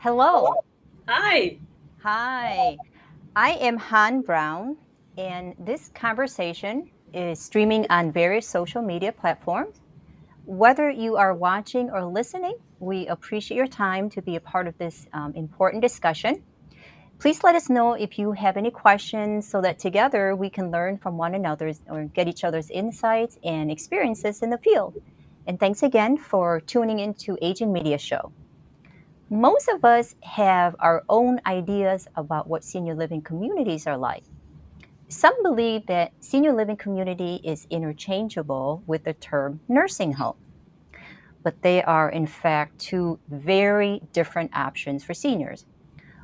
Hello. Hi. Hi. I am Han Brown, and this conversation is streaming on various social media platforms. Whether you are watching or listening, we appreciate your time to be a part of this important discussion. Please let us know if you have any questions so that together we can learn from one another's or get each other's insights and experiences in the field. And thanks again for tuning into Aging Media Show. Most of us have our own ideas about what senior living communities are like. Some believe that senior living community is interchangeable with the term nursing home, but they are in fact two very different options for seniors.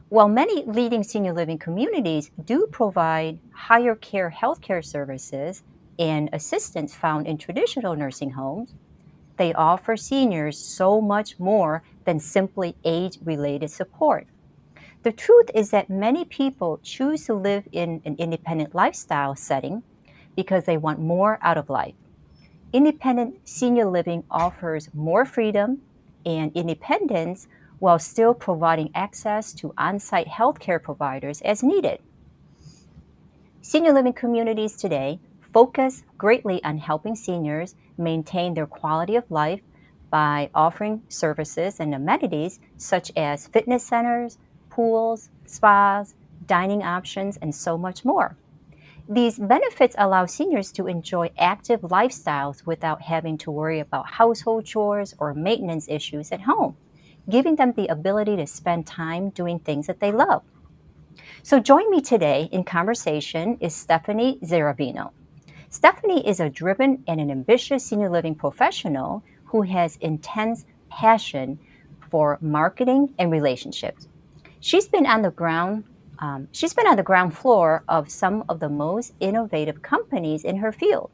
While many leading senior living communities do provide higher care healthcare services and assistance found in traditional nursing homes, they offer seniors so much more than simply age related support. The truth is that many people choose to live in an independent lifestyle setting because they want more out of life. Independent senior living offers more freedom and independence while still providing access to on site healthcare providers as needed. Senior living communities today focus greatly on helping seniors maintain their quality of life by offering services and amenities such as fitness centers, pools, spas, dining options, and so much more. These benefits allow seniors to enjoy active lifestyles without having to worry about household chores or maintenance issues at home, giving them the ability to spend time doing things that they love. So, join me today in conversation is Stephanie Zeverino. Stephanie is a driven and an ambitious senior living professional who has intense passion for marketing and relationships. She's been on the ground. She's been on the ground floor of some of the most innovative companies in her field,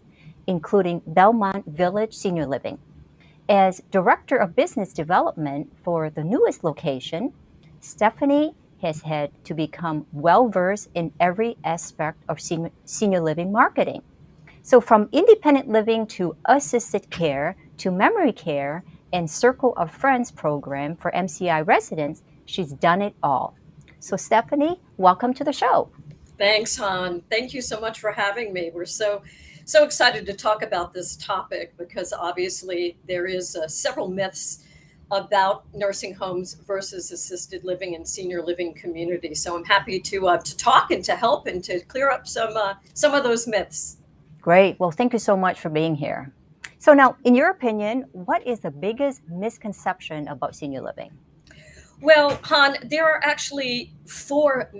including Belmont Village Senior Living. As Director of Business Development for the newest location, Stephanie has had to become well versed in every aspect of senior living marketing. So, from independent living to assisted care to memory care and Circle of Friends program for MCI residents, she's done it all. So, Stephanie, welcome to the show. Thanks, Han. Thank you so much for having me. We're so excited to talk about this topic because obviously there is several myths about nursing homes versus assisted living and senior living communities. So I'm happy to talk and to help and to clear up some of those myths. Great. Well, thank you so much for being here. So, now, in your opinion, what is the biggest misconception about senior living? Well, Han, there are actually four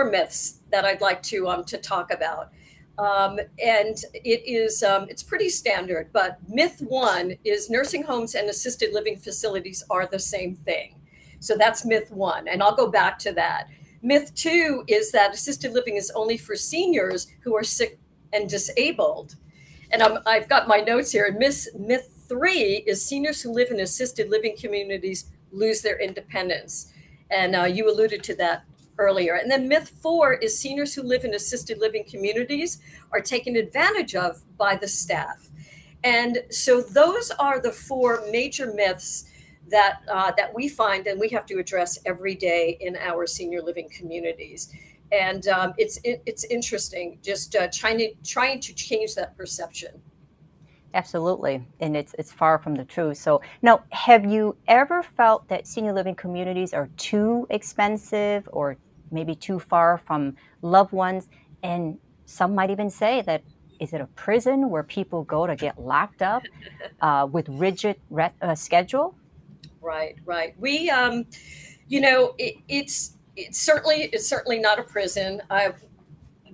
myths that I'd like to talk about, and it's pretty standard. But myth one is nursing homes and assisted living facilities are the same thing. So that's myth one, and I'll go back to that. Myth two is that assisted living is only for seniors who are sick and disabled. And I've got my notes here. Myth three is seniors who live in assisted living communities lose their independence. And you alluded to that earlier. And then myth four is seniors who live in assisted living communities are taken advantage of by the staff. And so those are the four major myths that we find and we have to address every day in our senior living communities. And it's interesting just trying to change that perception. Absolutely. And it's far from the truth. So, now, have you ever felt that senior living communities are too expensive or maybe too far from loved ones? And some might even say that is it a prison where people go to get locked up with rigid schedule? Right, right. It's certainly not a prison. When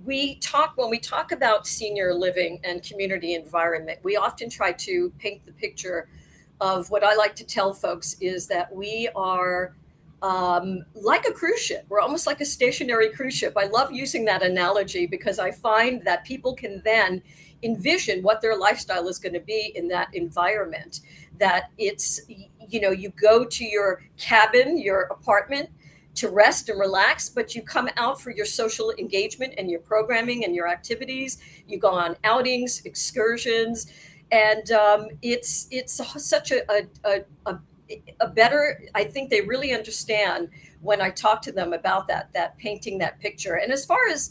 we talk about senior living and community environment, we often try to paint the picture of what I like to tell folks is that we are like a cruise ship. We're almost like a stationary cruise ship. I love using that analogy because I find that people can then envision what their lifestyle is going to be in that environment. That you go to your cabin, your apartment to rest and relax, but you come out for your social engagement and your programming and your activities. You go on outings, excursions, and it's such a better. I think they really understand when I talk to them about that painting that picture. And as far as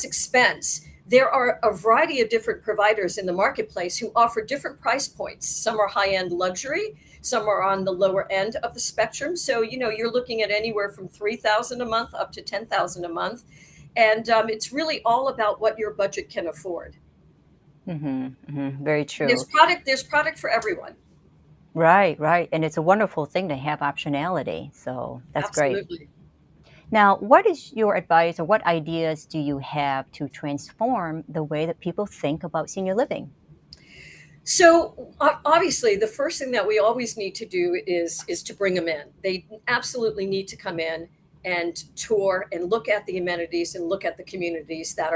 expense, there are a variety of different providers in the marketplace who offer different price points. Some are high-end luxury, some are on the lower end of the spectrum. So, you're looking at anywhere from 3,000 a month up to 10,000 a month. And it's really all about what your budget can afford. Very And there's true. product for everyone. Right, right. And it's a wonderful thing to have optionality. So that's great. Absolutely. Now, what is your advice or what ideas do you have to transform the way that people think about senior living? So obviously, the first thing that we always need to do is to bring them in. They absolutely need to come in and tour and look at the amenities and look at the communities that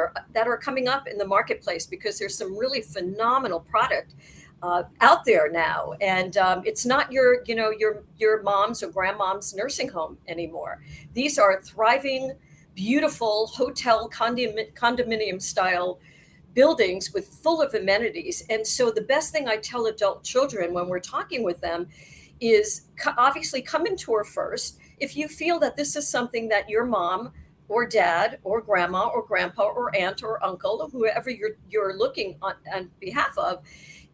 are coming up in the marketplace, because there's some really phenomenal product out there now, and it's not your mom's or grandmom's nursing home anymore. These are thriving, beautiful hotel condominium style buildings with full of amenities. And so the best thing I tell adult children when we're talking with them is obviously come and tour first. If you feel that this is something that your mom or dad or grandma or grandpa or aunt or uncle or whoever you're looking on behalf of,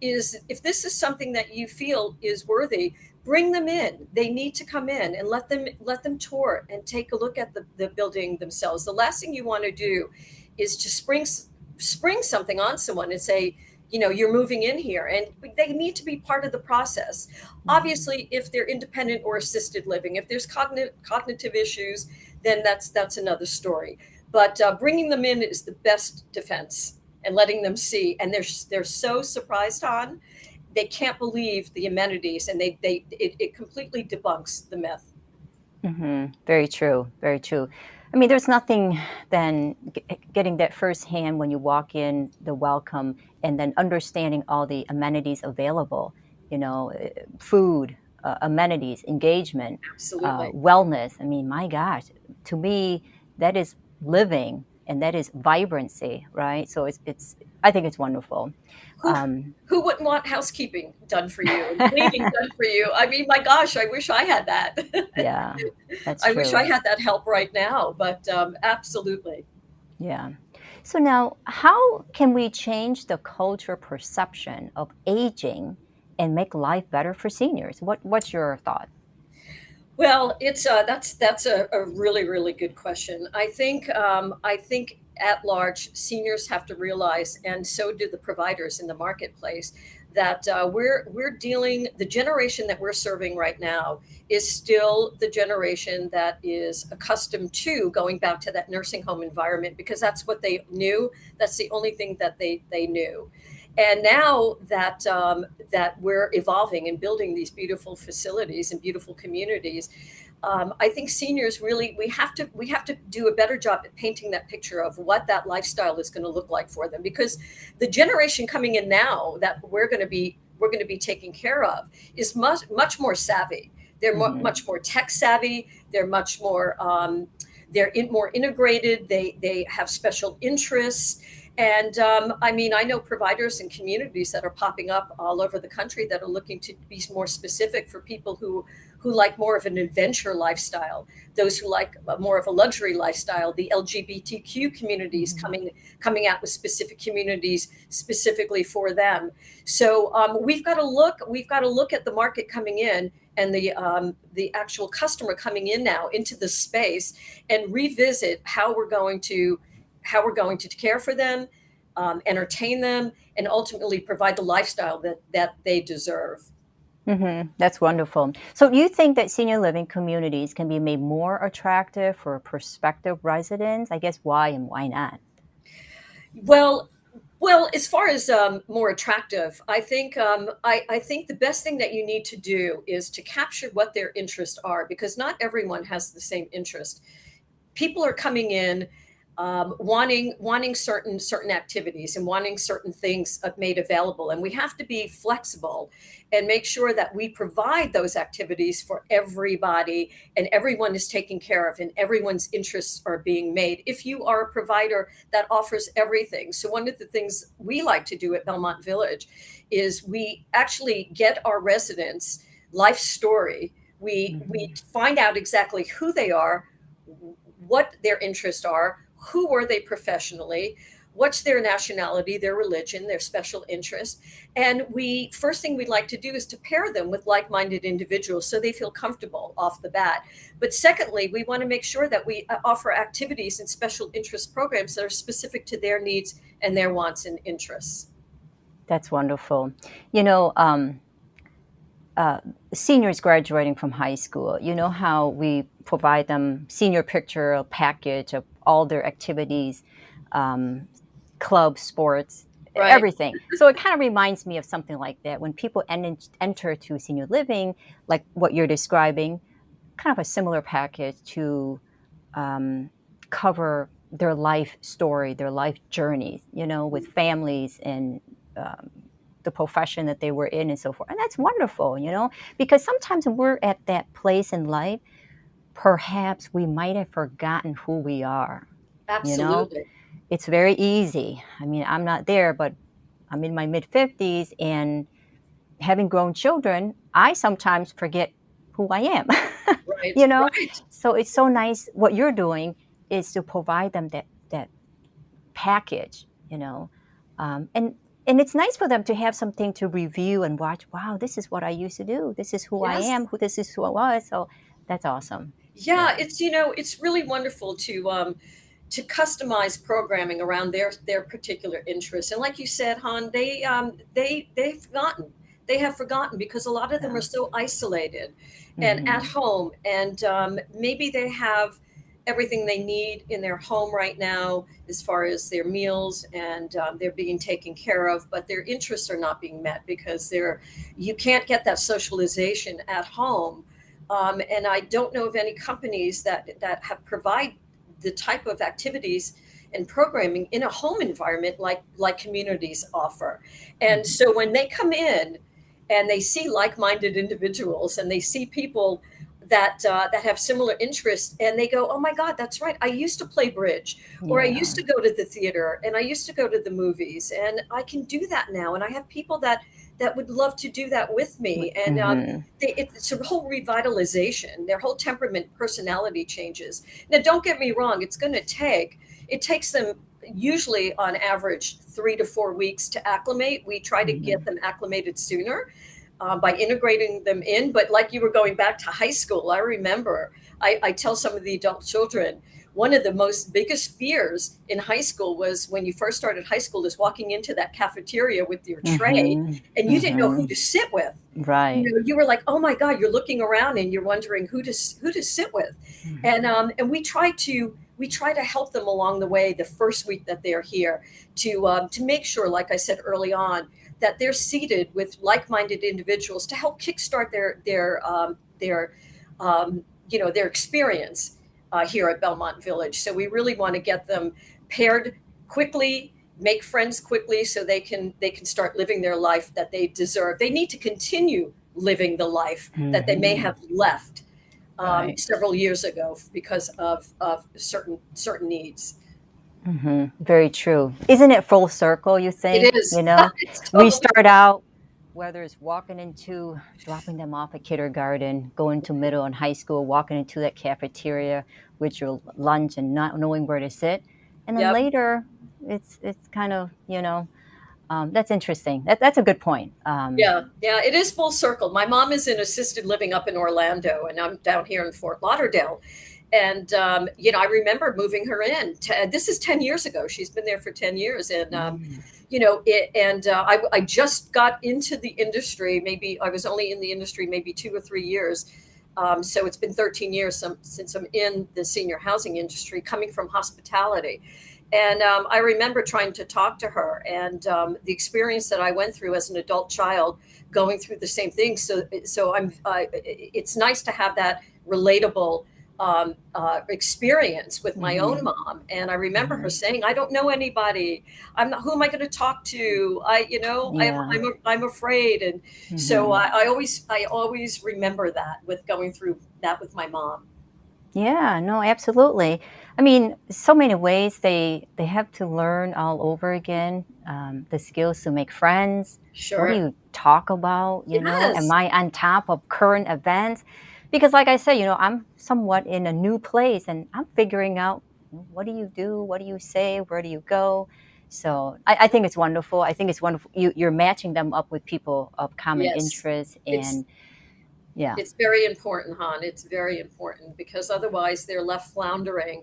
is if this is something that you feel is worthy, bring them in. They need to come in and let them tour and take a look at the building themselves. The last thing you want to do is to spring something on someone and say, you're moving in here, and they need to be part of the process. Mhm. Obviously, if they're independent or assisted living, if there's cognitive issues, then that's another story. But bringing them in is the best defense, and letting them see, and they're so surprised on, they can't believe the amenities, and it completely debunks the myth. Very true. Very true. I mean, there's nothing than getting that firsthand when you walk in, the welcome, and then understanding all the amenities available. Food, amenities, engagement, Absolutely. wellness. I mean, my gosh, to me, that is living and that is vibrancy, right? So it's. I think it's wonderful. who Um, who wouldn't want housekeeping done for you and cleaning done for you? I mean, my gosh, I wish I had that. yeah, that's I wish I true. had that help right now, but absolutely. Yeah. So now, how can we change the culture perception of aging and make life better for seniors? What's your thought? Well, it's that's a really really good question. I think at large seniors have to realize, and so do the providers in the marketplace, that we're dealing, the generation that we're serving right now is still the generation that is accustomed to going back to that nursing home environment, because that's what they knew. That's the only thing that they knew. And now that we're evolving and building these beautiful facilities and beautiful communities, I think seniors really, we have to do a better job at painting that picture of what that lifestyle is going to look like for them, because the generation coming in now that we're going to be taking care of is much more savvy. They're Hmm. much more tech savvy. They're much more more integrated. They have special interests. And I mean, I know providers and communities that are popping up all over the country that are looking to be more specific for people who like more of an adventure lifestyle, those who like more of a luxury lifestyle. The LGBTQ communities Hmm. coming out with specific communities specifically for them. So we've got to look at the market coming in, and the actual customer coming in now into the space, and revisit how we're going to care for them, entertain them, and ultimately provide the lifestyle that they deserve. That's wonderful. So, do you think that senior living communities can be made more attractive for prospective residents? I guess why and why not? Well, as far as more attractive, I think the best thing that you need to do is to capture what their interests are, because not everyone has the same interest. People are coming in wanting certain activities and wanting certain things made available, and we have to be flexible and make sure that we provide those activities for everybody, and everyone is taken care of, and everyone's interests are being made. If you are a provider that offers everything, so one of the things we like to do at Belmont Village is we actually get our residents life story We Mhm. find out exactly who they are, what their interests are, who were they professionally, what's their nationality, their religion, their special interest. And we first thing we'd like to do is to pair them with like-minded individuals so they feel comfortable off the bat. But secondly, we want to make sure that we offer activities and special interest programs that are specific to their needs and their wants and interests. That's wonderful. You know, uh, seniors graduating from high school, you know how we provide them senior picture, a package of all their activities, um, club, sports, Right. everything. So it kind of reminds me of something like that. When people enter to senior living, like what you're describing, kind of a similar package to um, cover their life story, their life journeys, with families and um, the profession that they were in and so forth. And that's wonderful, because sometimes when we're at that place in life, perhaps we might have forgotten who we are. You know, Absolutely. it's very easy. I mean, I'm not there, but I'm in my mid 50s and having grown children, I sometimes forget who I am. Right. you know? Right. So it's so nice what you're doing is to provide them that package, and it's nice for them to have something to review and watch. Wow, this is what I used to do. This is who I Yes. am. Who this is who I was. So that's awesome. Yeah, Yeah. it's really wonderful to customize programming around their particular interests. And like you said, Han, they have forgotten because a lot of them are Yeah. so isolated and at Hmm. home, and maybe they have everything they need in their home right now as far as their meals, and they're being taken care of, but their interests are not being met because you can't get that socialization at home. And I don't know of any companies that have provide the type of activities and programming in a home environment like communities offer. And Hmm. so when they come in and they see like-minded individuals and they see people that have similar interests, and they go, oh my god, that's right, I used to play bridge, or I used Yeah. to go to the theater, and I used to go to the movies, and I can do that now, and I have people that would love to do that with me. And Hmm. it's a whole revitalization. Their whole temperament, personality changes. Now, don't get me wrong; it takes them usually on average 3 to 4 weeks to acclimate. We try to get Hmm. them acclimated sooner by integrating them in. But like you were going back to high school, I remember I tell some of the adult children, one of the most biggest fears in high school was when you first started high school is walking into that cafeteria with your tray Hmm. and you didn't know who Hmm. to sit with. Right. You were like, oh my god, you're looking around and you're wondering who to sit with. Hmm. And we try to help them along the way the first week that they're here to make sure, like I said early on, that they're seated with like-minded individuals to help kickstart their experience here at Belmont Village. So we really want to get them paired quickly, make friends quickly, so they can start living their life that they deserve. They need to continue living the life that they may Hmm. have left Right. several years ago because of certain needs. Very true. Isn't it full circle, you It think? is. It's We totally start out, whether it's dropping them off at kindergarten, going to middle and high school, walking into that cafeteria with your lunch and not knowing where to sit. And then yep. later, it's kind of, that's interesting. That's a good point. Yeah, yeah, it is full circle. My mom is in assisted living up in Orlando, and I'm down here in Fort Lauderdale. And I remember moving her in. This is 10 years ago. She's been there for 10 years, and Mm, I just got into the industry. Maybe I was only in the industry maybe 2 or 3 years. So it's been 13 years since I'm in the senior housing industry, coming from hospitality. And I remember trying to talk to her, and the experience that I went through as an adult child, going through the same thing. So it's nice to have that relatable experience with my own mhm, mom. And I remember her mhm. saying, "I don't know anybody. I'm not. Who am I going to talk to? Yeah. I'm afraid." And so Mhm. I always remember that with going through that with my mom. Yeah, no, absolutely. I mean, so many ways they have to learn all over again. The skills to make friends. What do Sure. you talk about? Am Yes. I on top of current events? Because like I said, I'm somewhat in a new place and I'm figuring out, what do you do? What do you say? Where do you go? So I think it's wonderful. I think it's wonderful. You're matching them up with people of common Yes, interest. it's And yeah. it's very important, Han. It's very important because otherwise they're left floundering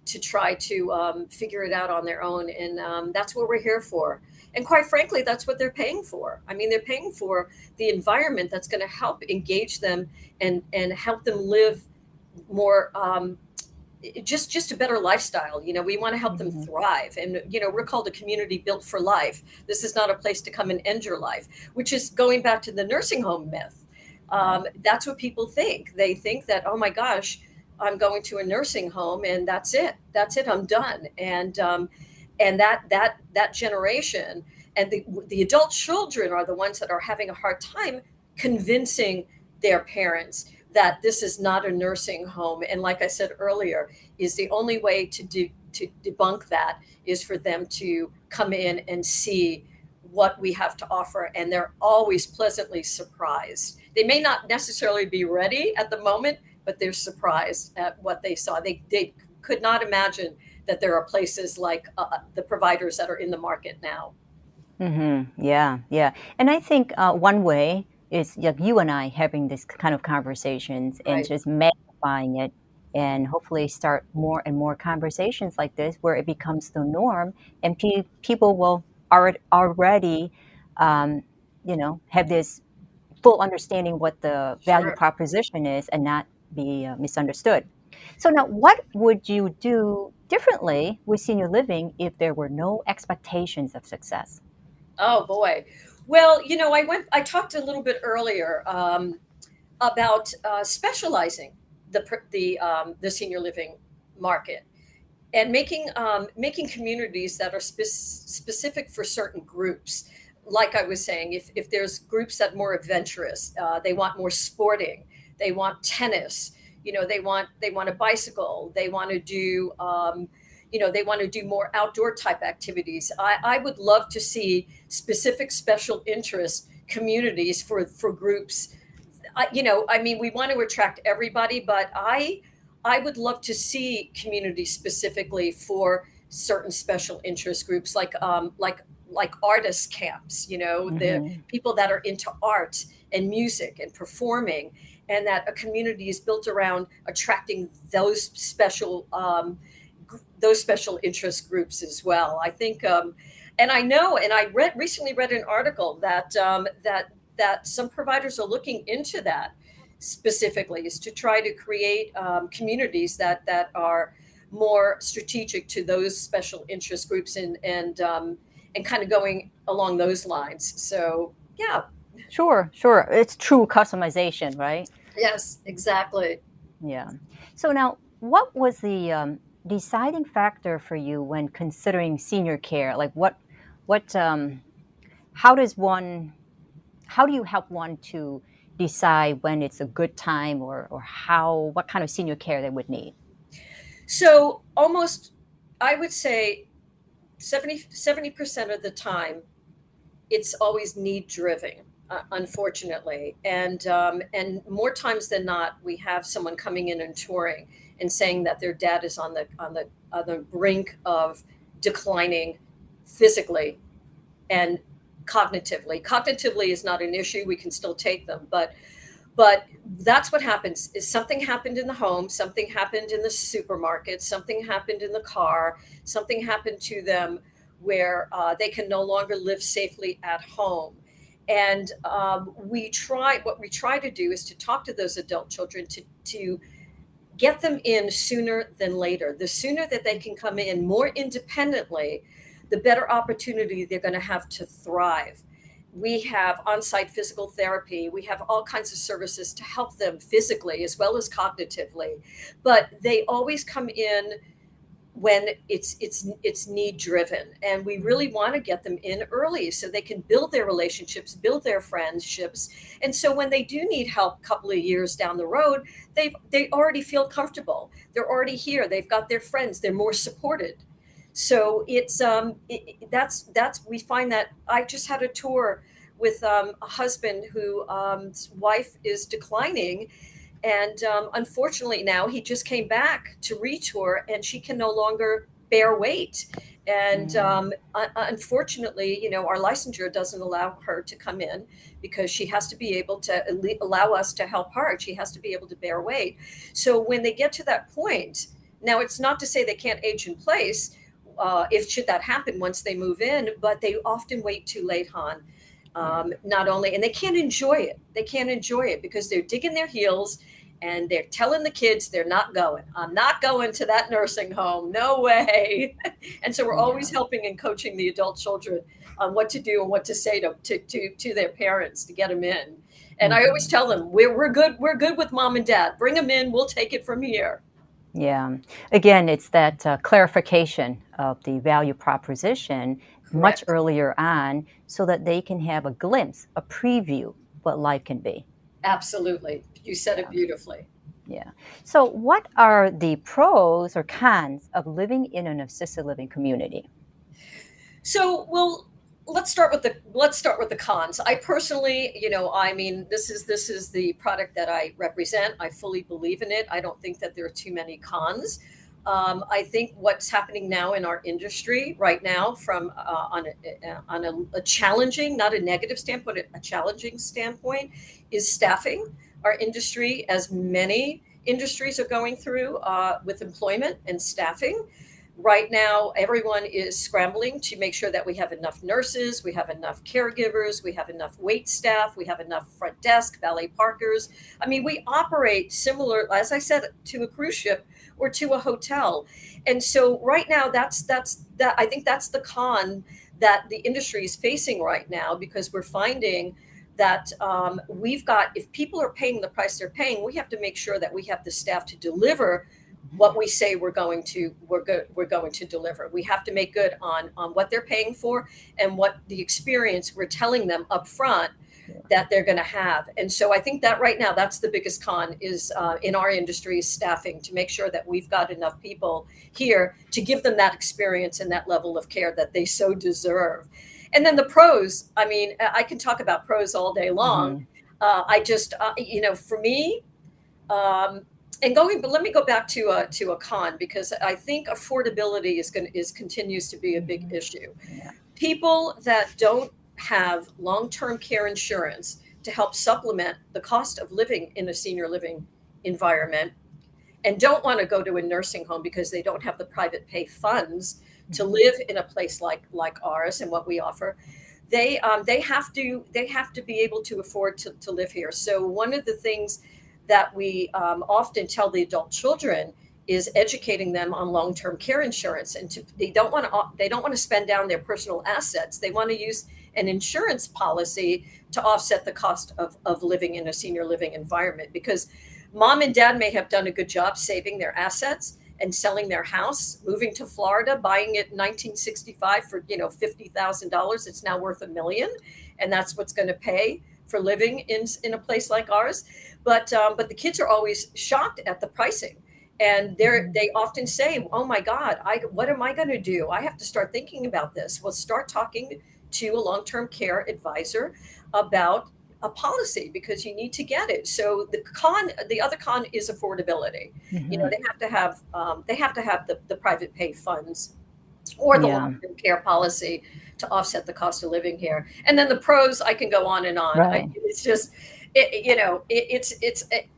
to try to figure it out on their own. And that's what we're here for. And quite frankly, that's what they're paying for. I mean, they're paying for the environment that's going to help engage them and help them live more just a better lifestyle. We want to help them Hmm. thrive, and we're called a community built for life. This is not a place to come and end your life, which is going back to the nursing home myth. Right. That's what people think. They think that, oh my gosh, I'm going to a nursing home and that's it, I'm done. And that generation and the adult children are the ones that are having a hard time convincing their parents that this is not a nursing home. And like I said earlier, is the only way to debunk that is for them to come in and see what we have to offer, and they're always pleasantly surprised. They may not necessarily be ready at the moment, but they're surprised at what they saw. They could not imagine that there are places like the providers that are in the market now. Yeah, yeah. And I think one way is like you and I having this kind of conversations and Right. just magnifying it, and hopefully start more and more conversations like this where it becomes the norm, and people will already, um, have this full understanding what the value Sure. proposition is and not be misunderstood. So now, what would you do differently with senior living if there were no expectations of success? Oh boy. Well, I talked a little bit earlier about specializing the senior living market and making communities that are specific for certain groups. Like I was saying, if there's groups that are more adventurous, they want more sporting, they want tennis, they want a bicycle, they want to do more outdoor type activities. I would love to see specific special interest communities for groups. I mean, we want to attract everybody, but I would love to see communities specifically for certain special interest groups, like artist camps. The Hmm. people that are into art and music and performing, and that a community is built around attracting those special interest groups as well. I think, and I know, and I recently read an article that some providers are looking into that specifically, is to try to create communities that are more strategic to those special interest groups, and kind of going along those lines. So yeah, Sure, sure. It's true customization, right? yes, exactly. Yeah. So now, what was the deciding factor for you when considering senior care? Like, what, how does one, how do you help one to decide when it's a good time, or what kind of senior care they would need? So almost, I would say 70% of the time it's always need driven, unfortunately. And more times than not, we have someone coming in and touring and saying that their dad is on the brink of declining physically and cognitively. Cognitively is not an issue; we can still take them, but that's what happens. Is something happened in the home, something happened in the supermarket, something happened in the car, something happened to them where they can no longer live safely at home. And what we try to do is to talk to those adult children to get them in sooner than later. The sooner that they can come in more independently, the better opportunity they're going to have to thrive. We have on site physical therapy. We have all kinds of services to help them physically as well as cognitively. But they always come in when it's need driven, and we really want to get them in early so they can build their relationships, build their friendships. And so when they do need help a couple of years down the road, they already feel comfortable, they're already here, they've got their friends, they're more supported. So that's we find that. I just had a tour with a husband who wife is declining, And unfortunately, now he just came back to retour, and she can no longer bear weight. And Mm, unfortunately, our licensure doesn't allow her to come in because she has to be able to allow us to help her. She has to be able to bear weight. So when they get to that point, now it's not to say they can't age in place. If should that happen once they move in, but they often wait too late, Han. yeah. Not only, and they can't enjoy it. They can't enjoy it because they're digging their heels and they're telling the kids they're not going. I'm not going to that nursing home. No way. And so we're always Yeah. helping and coaching the adult children on what to do and what to say to their parents to get them in. And I always Hmm. tell them we're good. We're good with mom and dad. Bring them in. We'll take it from here. Yeah. Again, it's that clarification of the value proposition much Correct. earlier on so that they can have a glimpse, a preview what life can be. Absolutely. You said it Yeah. beautifully. Yeah. So, what are the pros or cons of living in an assisted living community? So, well, let's start with the cons. I personally, I mean, this is the product that I represent. I fully believe in it. I don't think that there are too many cons. I think what's happening now in our industry right now, from on a challenging, not a negative standpoint, a challenging standpoint, is staffing. Our industry, as many industries are going through with employment and staffing. Right now, everyone is scrambling to make sure that we have enough nurses, we have enough caregivers, we have enough wait staff, we have enough front desk, valet parkers. I mean, we operate similar, as I said, to a cruise ship or to a hotel. And so right now, that I think that's the con that the industry is facing right now, because we're finding that we've got, if people are paying the price they're paying, we have to make sure that we have the staff to deliver what we say we're going to deliver. We have to make good on what they're paying for and what the experience we're telling them up front that they're going to have. And so I think that right now, that's the biggest con is in our industry, is staffing, to make sure that we've got enough people here to give them that experience and that level of care that they so deserve. And then the pros, I mean, I can talk about pros all day long. Hmm. I just, for me, um, and going, but let me go back to a con, because I think affordability is continues to be a big Hmm. issue. Yeah. People that don't have long-term care insurance to help supplement the cost of living in a senior living environment, and don't want to go to a nursing home because they don't have the private pay funds to Hmm. live in a place like ours and what we offer. They have to be able to afford to live here. So one of the things that we often tell the adult children is educating them on long-term care insurance, and they don't want to spend down their personal assets. They want to use an insurance policy to offset the cost of living in a senior living environment, because mom and dad may have done a good job saving their assets and selling their house, moving to Florida, buying it in 1965 for $50,000. It's now worth $1 million, and that's what's going to pay for living in a place like ours. But the kids are always shocked at the pricing, and Hmm. they often say, "Oh my God, what am I going to do? I have to start thinking about this." Well, start talking to a long term care advisor about a policy, because you need to get it. So the other con is affordability. Hmm. They have to have the private pay funds or the Yeah. long-term care policy to offset the cost of living here. And then the pros, I can go on and on. Right. It's just,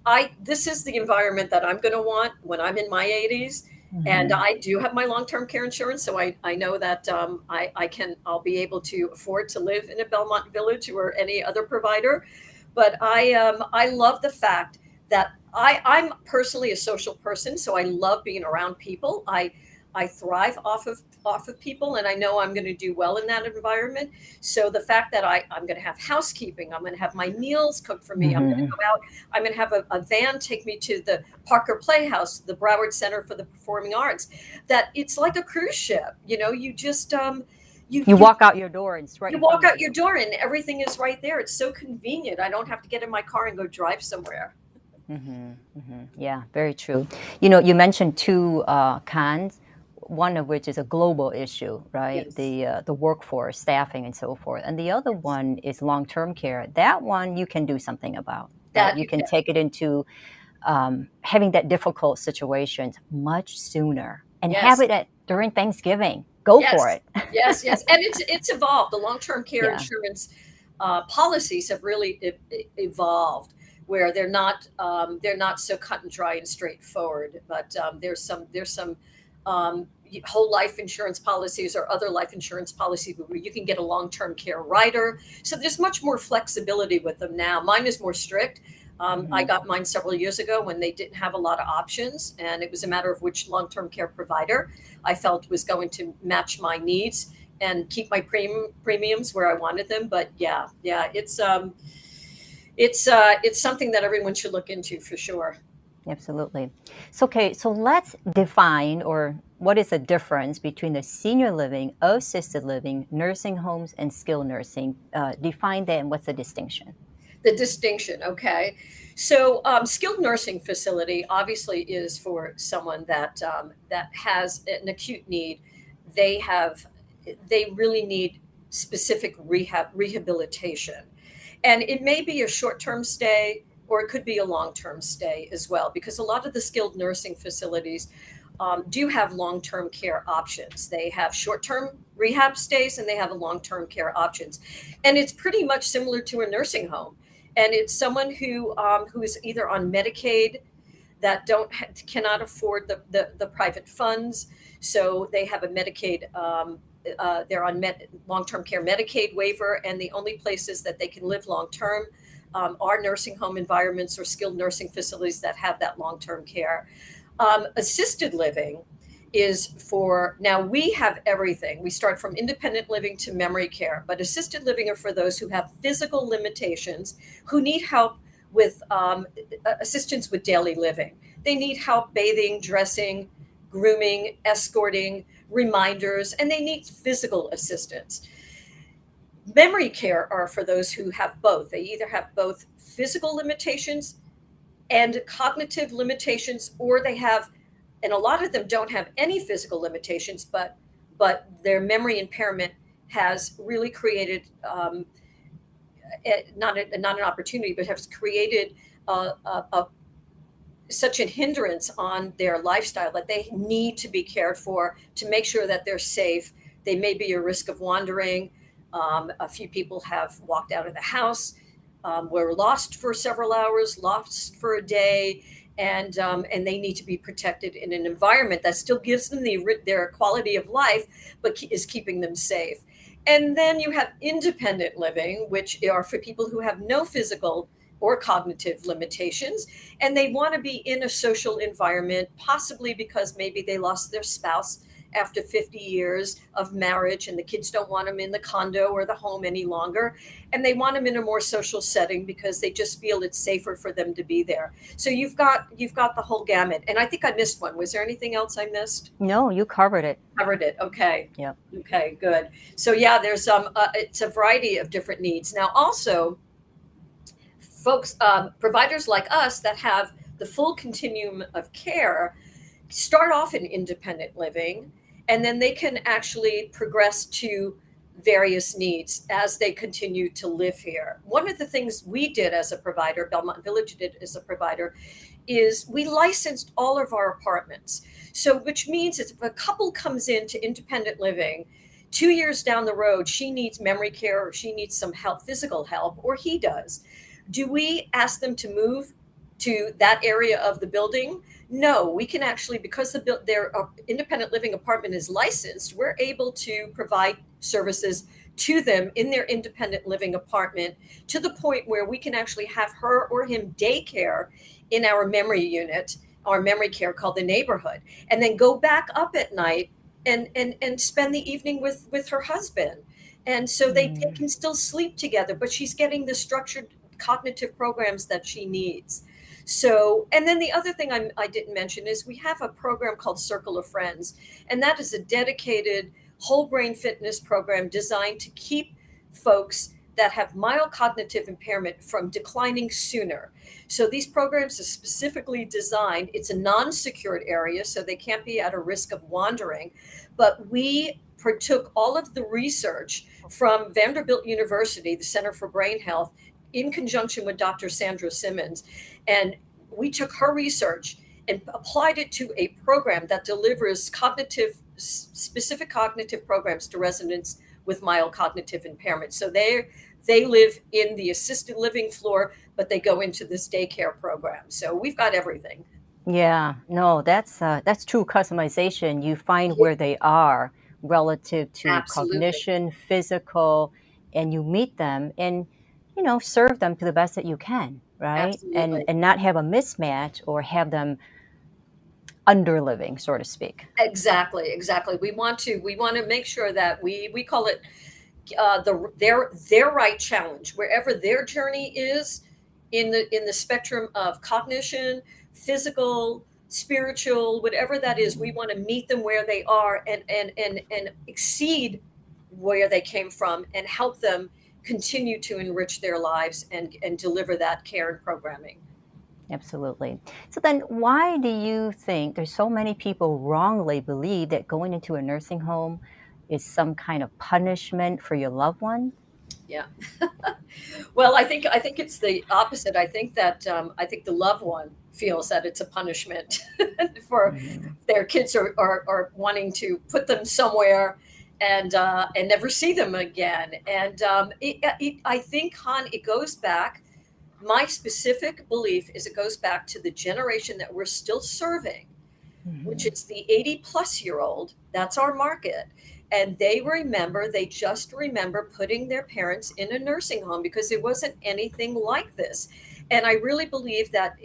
I this is the environment that I'm going to want when I'm in my 80s. And Hmm. I do have my long-term care insurance, so I know that I'll be able to afford to live in a Belmont Village or any other provider. But I love the fact that I'm personally a social person, so I love being around people. I thrive off of people, and I know I'm going to do well in that environment. So the fact that I'm going to have housekeeping, I'm going to have my meals cooked for me, I'm going to Hmm. go out, I'm going to have a van take me to the Parker Playhouse, the Broward Center for the Performing Arts. That it's like a cruise ship. You just you You you walk out your door and it's right you in front walk of out your you. door and everything is right there. It's so convenient. I don't have to get in my car and go drive somewhere. Hmm. Hmm. Yeah, very true. You mentioned two cons, one of which is a global issue, right? Yes. The workforce, staffing, and so forth, and the other Yes. one is long term care. That one you can do something about, right? That You you can can. take it into having that difficult situations much sooner and have Yes. it during Thanksgiving. Go for Yes. it. Yes, yes, and it's evolved. The long-term care Yeah. insurance, policies have really evolved, where they're not so cut and dry and straightforward, but, there's some, whole life insurance policies or other life insurance policies where you can get a long-term care rider, so there's much more flexibility with them now. Mine is more strict. I Mhm. got mine several years ago when they didn't have a lot of options, and it was a matter of which long-term care provider I felt was going to match my needs and keep my premiums where I wanted them. But yeah, yeah, it's something that everyone should look into for sure. Absolutely. So, okay, so let's define or what is the difference between the senior living, assisted living, nursing homes, and skilled nursing? Define that and what's the distinction? The distinction, okay. So, skilled nursing facility obviously is for someone that has an acute need. They have they really need specific rehabilitation, and it may be a short-term stay or it could be a long-term stay as well, because a lot of the skilled nursing facilities do have long-term care options. They have short-term rehab stays and they have a long-term care options, and it's pretty much similar to a nursing home. And it's someone who is either on Medicaid, that cannot afford the private funds, so they have a Medicaid. They're on long-term care Medicaid waiver, and the only places that they can live long-term are nursing home environments or skilled nursing facilities that have that long-term care. Assisted living is for, now we have everything. We start from independent living to memory care, but assisted living are for those who have physical limitations, who need help with assistance with daily living. They need help bathing, dressing, grooming, escorting, reminders, and they need physical assistance. Memory care are for those who have both. They either have both physical limitations and cognitive limitations, or they have, and a lot of them don't have any physical limitations, but their memory impairment has really created not an opportunity, but has created such a hindrance on their lifestyle that they need to be cared for to make sure that they're safe. They may be at risk of wandering. A few people have walked out of the house, were lost for several hours, lost for a day, and they need to be protected in an environment that still gives them their quality of life, but is keeping them safe. And then you have independent living, which are for people who have no physical or cognitive limitations, and they want to be in a social environment, possibly because maybe they lost their spouse after 50 years of marriage and the kids don't want them in the condo or the home any longer, and they want them in a more social setting because they just feel it's safer for them to be there. So you've got the whole gamut, and I think I missed one. Was there anything else I missed? No, you covered it. Covered it. Okay. Yep. Okay, good. So yeah, there's it's a variety of different needs. Now also, folks, providers like us that have the full continuum of care start off in independent living, and then they can actually progress to various needs as they continue to live here. One of the things we did as a provider, Belmont Village did as a provider, is we licensed all of our apartments. So, which means if a couple comes into independent living, 2 years down the road, she needs memory care or she needs some help, physical help, or he does. Do we ask them to move to that area of the building? No, we can actually, because their independent living apartment is licensed, we're able to provide services to them in their independent living apartment, to the point where we can actually have her or him daycare in our memory unit, our memory care called the neighborhood, and then go back up at night and spend the evening with her husband. And so they Mm. can still sleep together, but she's getting the structured cognitive programs that she needs. So, and then the other thing I didn't mention is we have a program called Circle of Friends, and that is a dedicated whole brain fitness program designed to keep folks that have mild cognitive impairment from declining sooner. So these programs are specifically designed, it's a non-secured area, so they can't be at a risk of wandering, but we partook all of the research from Vanderbilt University, the Center for Brain Health, in conjunction with Dr. Sandra Simmons, and we took her research and applied it to a program that delivers specific cognitive programs to residents with mild cognitive impairment. So they live in the assisted living floor, but they go into this daycare program. So we've got everything. Yeah, no, that's true customization. You find Yeah, where they are relative to absolutely. cognition, physical, and you meet them and serve them to the best that you can, right? And Absolutely. and not have a mismatch or have them underliving, so to speak. Exactly. We want to make sure that we call it their right challenge wherever their journey is in the spectrum of cognition, physical, spiritual, whatever that is. We Mhm. want to meet them where they are and exceed where they came from and help them continue to enrich their lives and deliver that care and programming. Absolutely. So then why do you think there's so many people wrongly believe that going into a nursing home is some kind of punishment for your loved one? Yeah. Well, I think it's the opposite. I think the loved one feels that it's a punishment for Mhm. their kids are wanting to put them somewhere and never see them again. And I think, Han, it goes back. My specific belief is it goes back to the generation that we're still serving, which Mhm. is the 80-plus-year-old. That's our market. And they just remember putting their parents in a nursing home because there wasn't anything like this. And I really believe that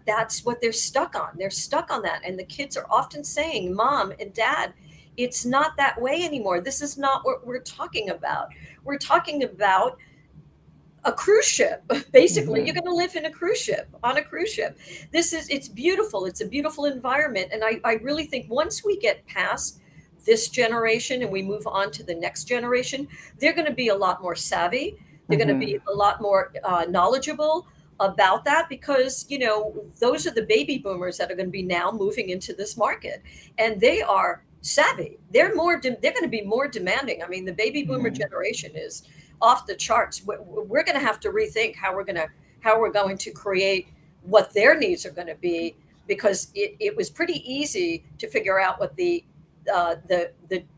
that's what they're stuck on. They're stuck on that. And the kids are often saying, Mom and Dad, it's not that way anymore. This is not what we're talking about. We're talking about a cruise ship. Basically, you're Mhm. going to live in a cruise ship, on a cruise ship. It's beautiful. It's a beautiful environment. And I really think once we get past this generation and we move on to the next generation, they're going to be a lot more savvy. They're going to be Mhm. a lot more knowledgeable about that because those are the baby boomers that are going to be now moving into this market, and they are savvy. They're going to be more demanding. I mean, the baby boomer Mhm. generation is off the charts. We're going to have to rethink how we're going to create what their needs are going to be, because it was pretty easy to figure out what the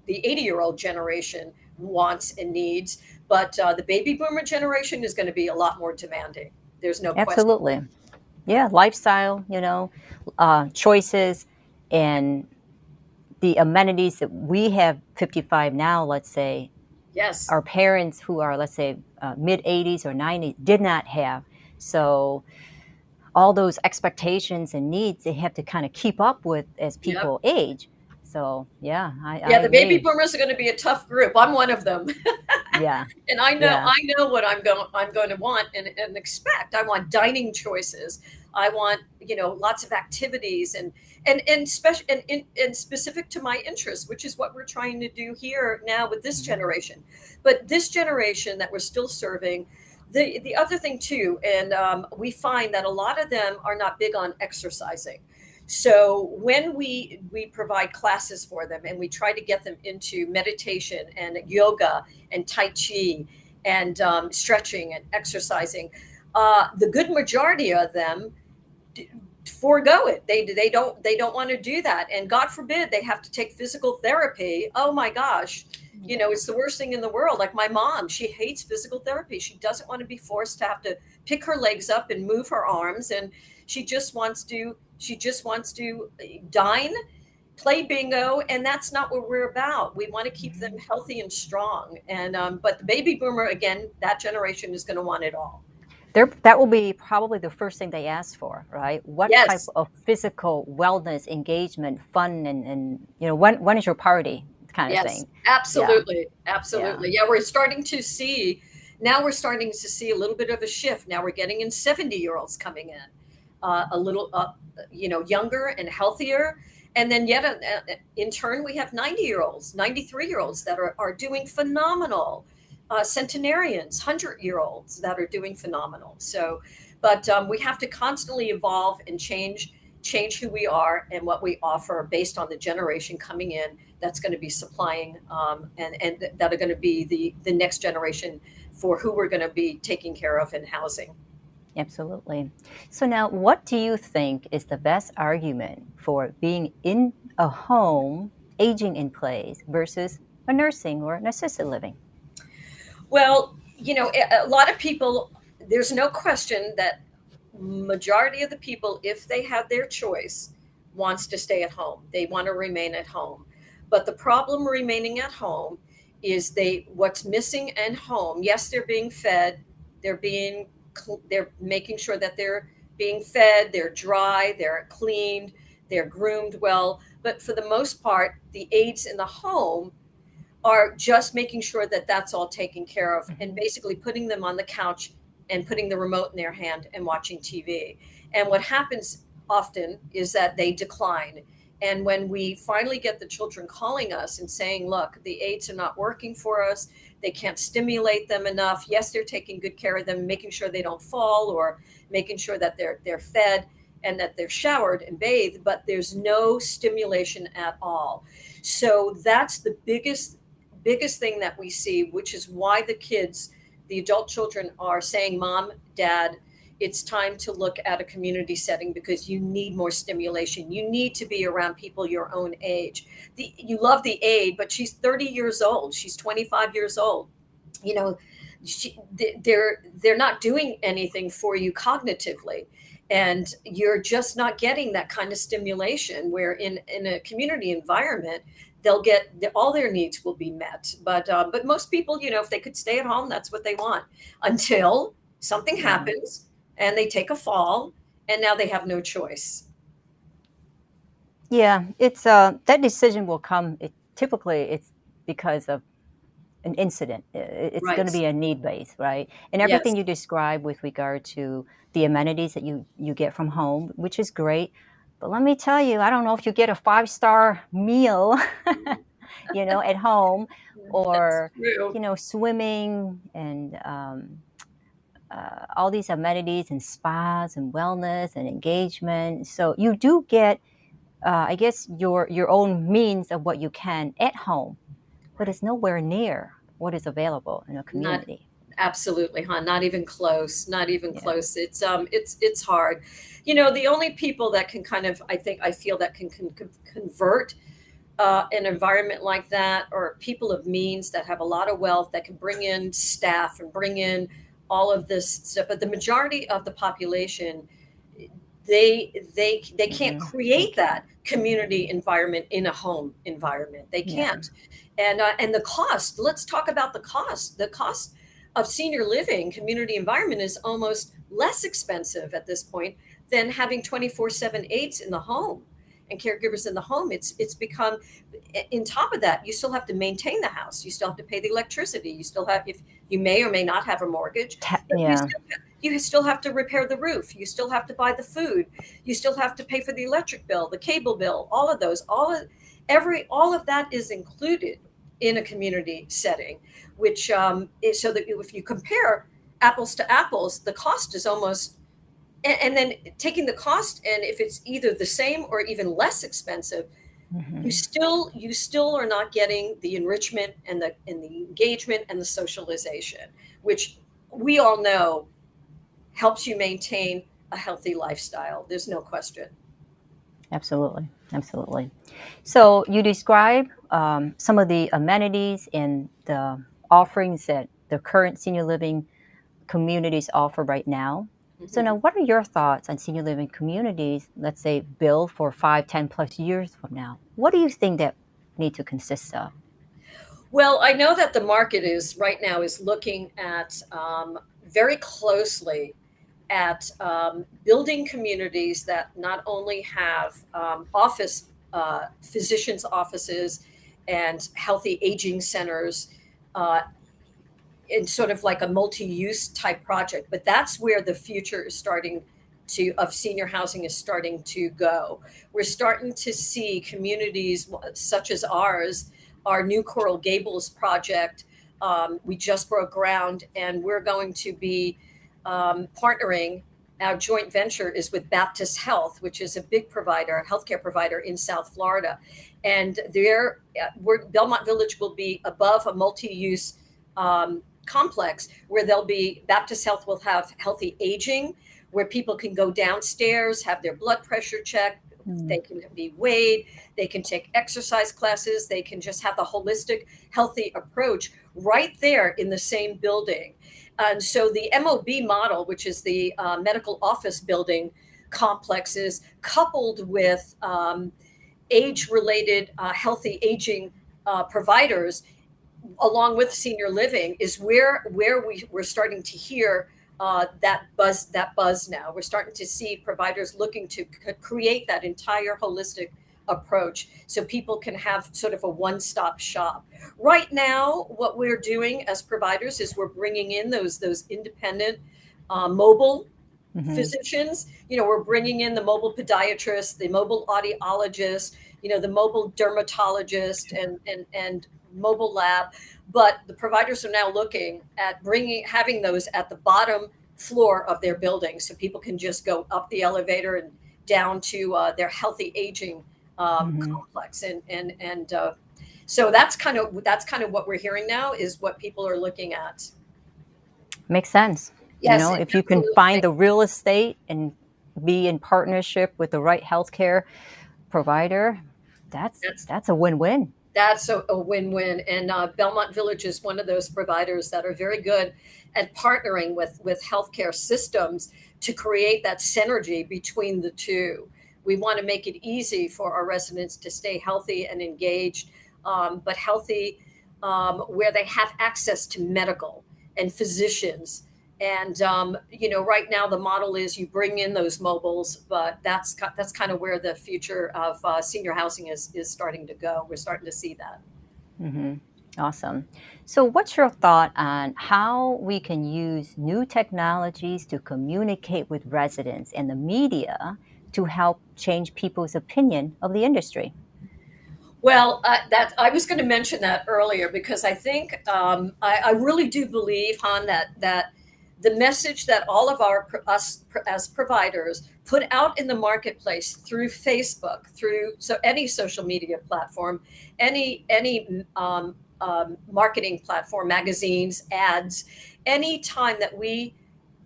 80-year-old generation wants and needs, but the baby boomer generation is going to be a lot more demanding. There's no question. Absolutely. Yeah, lifestyle, choices and the amenities that we have 55 now, let's say, Yes. our parents who are, let's say, mid 80s or 90s did not have. So all those expectations and needs they have to kind of keep up with as Yep. people age. So yeah, I Yeah, the baby agree. boomers are going to be a tough group. I'm one of them. Yeah, And I know yeah. I know what I'm going to want and expect. I want dining choices. I want lots of activities and special and specific to my interests, which is what we're trying to do here now with this Mhm. generation. But this generation that we're still serving, the other thing too, and we find that a lot of them are not big on exercising. So when we provide classes for them and we try to get them into meditation and yoga and tai chi and stretching and exercising, the good majority of them forego it. They don't want to do that, and God forbid they have to take physical therapy. Oh my gosh, Yeah. it's the worst thing in the world. Like my mom, she hates physical therapy. She doesn't want to be forced to have to pick her legs up and move her arms, and she just wants to dine, play bingo, and that's not what we're about. We want to keep them Mhm. healthy and strong. And but the baby boomer, again, that generation is going to want it all. That will be probably the first thing they ask for, right? What type Yes. of physical wellness, engagement, fun, and when is your party kind of Yes, thing. Yeah, absolutely, yeah. absolutely. Yeah, we're starting to see a little bit of a shift. Now we're getting in 70-year-olds coming in, a little, younger and healthier, and then yet in turn we have 90-year-olds, 93-year-olds that are doing phenomenal, centenarians, 100-year-olds that are doing phenomenal. So, but we have to constantly evolve and change who we are and what we offer based on the generation coming in that's going to be supplying, and that are going to be the next generation for who we're going to be taking care of and housing. Absolutely. So now, what do you think is the best argument for being in a home, aging in place, versus a nursing or an assisted living? Well, a lot of people, there's no question that majority of the people, if they have their choice, wants to stay at home. They want to remain at home. But the problem remaining at home is what's missing at home. Yes, they're being fed, they're making sure that they're being fed, they're dry, they're cleaned, they're groomed well, but for the most part, the aides in the home are just making sure that that's all taken care of and Mhm. basically putting them on the couch and putting the remote in their hand and watching TV. And what happens often is that they decline. And when we finally get the children calling us and saying, look, the aides are not working for us, they can't stimulate them enough. Yes, they're taking good care of them, making sure they don't fall or making sure that they're fed and that they're showered and bathed, but there's no stimulation at all. So that's the biggest thing that we see, which is why the adult children are saying, Mom, Dad, it's time to look at a community setting because you need more stimulation. You need to be around people your own age. You love the aide, but she's 30 years old. She's 25 years old. You know, they're not doing anything for you cognitively, and you're just not getting that kind of stimulation where in a community environment they'll get all their needs will be met. But most people, if they could stay at home, that's what they want until something Yeah. happens and they take a fall, and now they have no choice. Yeah, it's that decision will come. Typically, it's because of an incident. It's going to Right. be a need base, right? And everything Yes. you describe with regard to the amenities that you get from home, which is great. But let me tell you, I don't know if you get a 5-star meal, at home, That's or true. swimming and all these amenities and spas and wellness and engagement. So you do get, I guess, your own means of what you can at home, but Right. it's nowhere near what is available in a Not community. absolutely, huh? Not even close. Not even Yeah. close. It's hard. The only people that can kind of, I feel that can convert an environment like that, or people of means that have a lot of wealth that can bring in staff and bring in all of this stuff. But the majority of the population, they can't Mhm. They create can. that community environment in a home environment. They Yeah. can't. And the cost, let's talk about the cost of senior living community environment is almost less expensive at this point than having 24/7 aides in the home and caregivers in the home. It's become, in top of that, you still have to maintain the house, you still have to pay the electricity, you still have, if you may or may not have a mortgage, but Yeah. you still have to repair the roof, you still have to buy the food, you still have to pay for the electric bill, the cable bill, all of those, all of that is included in a community setting, which is, so that if you compare apples to apples, the cost is almost, and then taking the cost, and if it's either the same or even less expensive, Mhm. you still are not getting the enrichment and the engagement and the socialization, which we all know helps you maintain a healthy lifestyle. There's no question. Absolutely. Absolutely. So you describe some of the amenities and the offerings that the current senior living communities offer right now. So now, Mhm. what are your thoughts on senior living communities, let's say, built for 5, 10 plus years from now? What do you think that need to consist of? Well, I know that the market is right now is looking at, very closely at, building communities that not only have, physicians' offices and healthy aging centers, uh, in sort of like a multi-use type project, but that's where the future is starting to of senior housing is starting to go. We're starting to see communities such as ours, our new Coral Gables project. We just broke ground, and we're going to be partnering. Our joint venture is with Baptist Health, which is a big provider, a healthcare provider in South Florida, and Belmont Village will be above a multi-use complex where there'll be Baptist Health will have healthy aging, where people can go downstairs, have their blood pressure checked, Mm. they can be weighed, they can take exercise classes, they can just have the holistic, healthy approach right there in the same building. And so the MOB model, which is the medical office building complexes, coupled with age related healthy aging providers, along with senior living, is where we're starting to hear that buzz now. We're starting to see providers looking to create that entire holistic approach so people can have sort of a one-stop shop. Right now, what we're doing as providers is we're bringing in those independent mobile Hmm. physicians. We're bringing in the mobile podiatrist, the mobile audiologist, the mobile dermatologist, and mobile lab. But the providers are now looking at having those at the bottom floor of their building, so people can just go up the elevator and down to their healthy aging Hmm. complex. And so that's kind of what we're hearing now, is what people are looking at. Makes sense. Yes, it If you can absolutely find makes. the real estate and be in partnership with the right healthcare provider, that's That's that's a win-win. That's a win-win. And Belmont Village is one of those providers that are very good at partnering with healthcare systems to create that synergy between the two. We want to make it easy for our residents to stay healthy and engaged, but healthy where they have access to medical and physicians. And right now the model is you bring in those mobiles, but that's kind of where the future of senior housing is starting to go. We're starting to see that. Hmm. Awesome. So, what's your thought on how we can use new technologies to communicate with residents and the media to help change people's opinion of the industry? Well, that I was going to mention that earlier because I think I really do believe, Han, that the message that all of us as providers put out in the marketplace through Facebook, through any social media platform, any marketing platform, magazines, ads, any time that we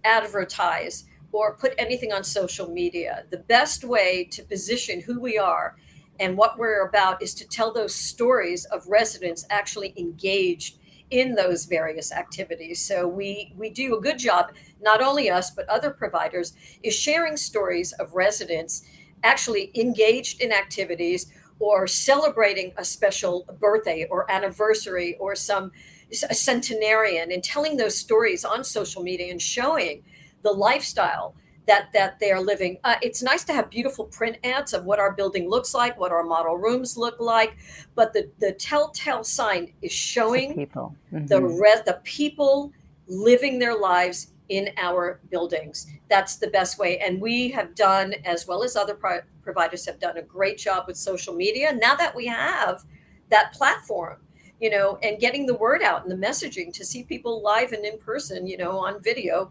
advertise or put anything on social media, the best way to position who we are and what we're about is to tell those stories of residents actually engaged in those various activities. So we do a good job, not only us but other providers, is sharing stories of residents actually engaged in activities or celebrating a special birthday or anniversary or a centenarian, and telling those stories on social media and showing the lifestyle that they are living. It's nice to have beautiful print ads of what our building looks like, what our model rooms look like, but the telltale sign is It's the showing people. the people living their lives in our buildings. That's the best way. And we have done, as well as other providers have done, a great job with social media. Now that we have that platform, and getting the word out and the messaging to see people live and in person, on video,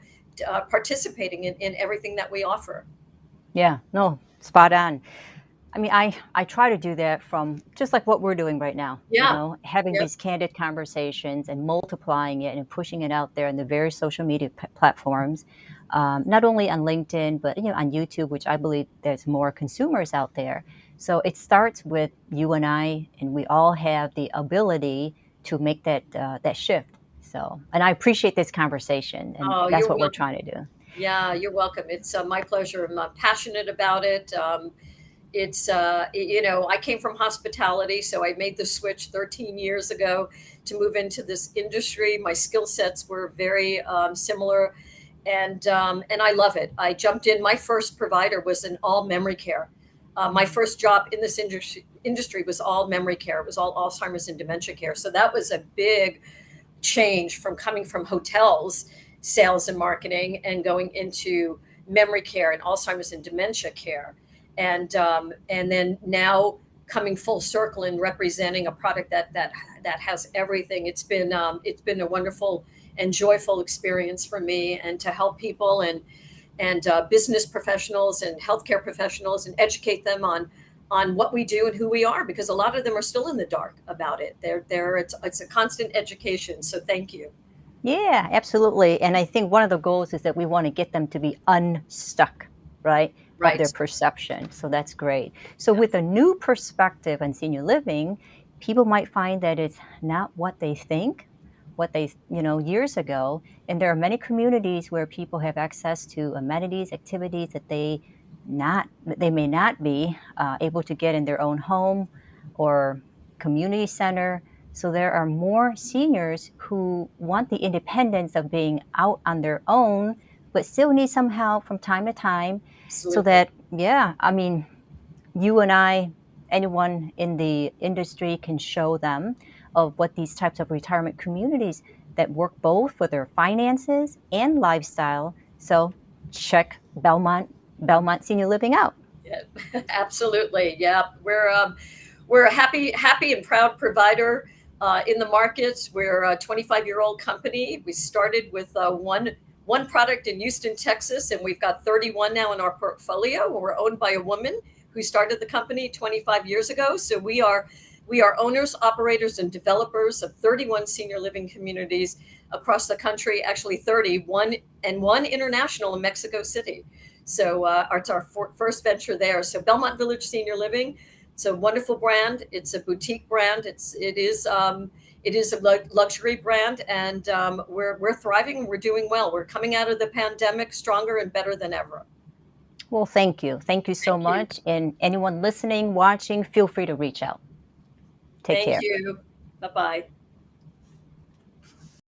participating in everything that we offer. Yeah, no, spot on. I mean, I try to do that from just like what we're doing right now, Yeah. having Yep. these candid conversations and multiplying it and pushing it out there in the various social media platforms, not only on LinkedIn, but on YouTube, which I believe there's more consumers out there. So it starts with you and I, and we all have the ability to make that shift. So, and I appreciate this conversation, and Oh, that's you're what we're welcome. trying to do. Yeah, you're welcome. It's my pleasure. I'm passionate about it. I came from hospitality, so I made the switch 13 years ago to move into this industry. My skill sets were very similar, and I love it. I jumped in. My first provider was in all memory care. My Mm. first job in this industry was all memory care. It was all Alzheimer's and dementia care. So that was a big change from coming from hotels, sales and marketing, and going into memory care and Alzheimer's and dementia care, and then now coming full circle and representing a product that has everything. It's been a wonderful and joyful experience for me, and to help people and business professionals and healthcare professionals and educate them on what we do and who we are, because a lot of them are still in the dark about it. It's a constant education. So thank you. Yeah, absolutely. And I think one of the goals is that we want to get them to be unstuck, right, of Right. their perception. So that's great. So Yeah. with a new perspective on senior living, people might find that it's not what they think, what they, years ago. And there are many communities where people have access to amenities, activities that they may not be able to get in their own home or community center. So there are more seniors who want the independence of being out on their own, but still need some help from time to time. So Absolutely. that, yeah, I mean, you and I, anyone in the industry can show them of what these types of retirement communities that work both for their finances and lifestyle. So check Belmont Senior Living out. Yeah, absolutely. Yeah, we're a happy and proud provider in the markets. We're a 25-year-old company. We started with one product in Houston, Texas, and we've got 31 now in our portfolio. We're owned by a woman who started the company 25 years ago. So we are owners, operators, and developers of 31 senior living communities across the country. Actually, 31 and one international in Mexico City. So it's our first venture there. So Belmont Village Senior Living. It's a wonderful brand. It's a boutique brand. It is a luxury brand, and we're thriving. We're doing well. We're coming out of the pandemic stronger and better than ever. Well, thank you. Thank you so Thank you. much. And anyone listening, watching, feel free to reach out. Take Thank care. you. Bye bye.